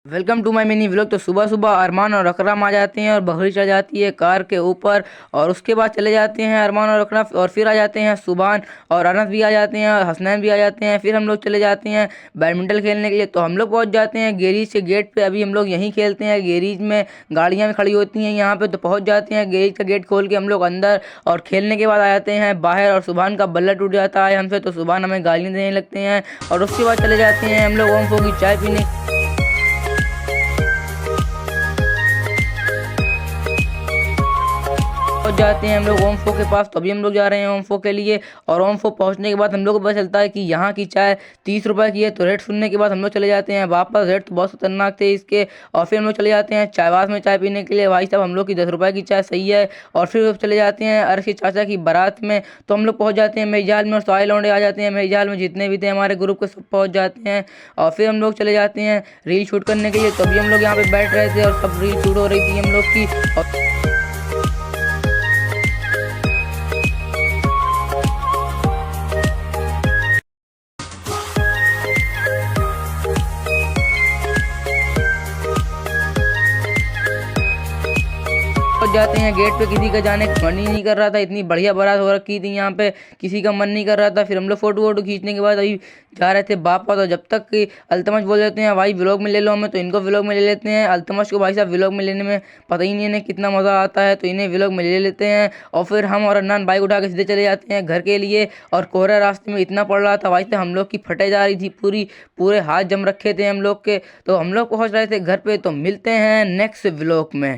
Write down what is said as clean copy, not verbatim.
Welcome to my mini vlog. तो सुबह सुबह अरमान और अकरम आ जाते हैं और बकरी चढ़ जाती है कार के ऊपर। और उसके बाद चले जाते हैं अरमान और अकरम, और फिर आ जाते हैं सुभान और अनस भी आ जाते हैं और हसनैन भी आ जाते हैं। फिर हम लोग चले जाते हैं बैडमिंटन खेलने के लिए। तो हम लोग पहुंच जाते हैं गैरेज के गेट पे। अभी हम लोग यहीं खेलते हैं, गैरेज में गाड़ियाँ खड़ी होती हैं यहाँ पे। तो पहुँच जाते हैं, गैरेज का गेट खोल के हम लोग अंदर, और खेलने के बाद आ जाते हैं बाहर। और सुभान का बल्ला टूट जाता है हमसे, तो सुभान हमें गालियाँ देने लगते हैं। और उसके बाद चले जाते हैं हम लोग ओम की चाय पीने पहुंच जाते हैं हम लोग ओमफो के पास। तो अभी हम लोग जा रहे हैं ओमफो के लिए। और ओमफो पहुंचने के बाद हम लोग को पता चलता है कि यहाँ की चाय 30 रुपए की है। तो रेट सुनने के बाद हम लोग चले जाते हैं वापस। रेट तो बहुत खतरनाक थे इसके। और फिर हम लोग चले जाते हैं चायवास में चाय पीने के लिए। भाई साहब, हम लोग की 10 रुपए की चाय सही है। और फिर चले जाते हैं अर्श के चाचा की बारात में। तो हम लोग पहुंच जाते हैं मेजाल में, और सारे लौंडे आ जाते हैं मेजाल में, जितने भी थे हमारे ग्रुप के सब पहुंच जाते हैं। और फिर हम लोग चले जाते हैं रील शूट करने के लिए। तो अभी हम लोग यहाँ पे बैठ रहे थे और सब रील शूट हो रही थी हम लोग की। पहुंच जाते हैं गेट पे। किसी का जाने का मन ही नहीं कर रहा था, इतनी बढ़िया बारात हो रखी थी यहाँ पे, किसी का मन नहीं कर रहा था। फिर हम लोग फोटो वोटो खींचने के बाद अभी जा रहे थे वापस। तो जब तक कि अल्तमश बोल देते हैं भाई व्लॉग में ले लो हमें, तो इनको व्लॉग में ले लेते हैं। अल्तमश को भाई साहब व्लॉग में लेने में पता ही नहीं इन्हें कितना मज़ा आता है, तो इन्हें व्लॉग में ले लेते हैं। और फिर हम और अन्नान बाइक उठा के सीधे चले जाते हैं घर के लिए। और कोहरा रास्ते में इतना पड़ रहा था भाई साहब, हम लोग की फटे जा रही थी पूरे हाथ जम रखे थे हम लोग के। तो हम लोग पहुँच रहे थे घर पे। तो मिलते हैं नेक्स्ट व्लॉग में।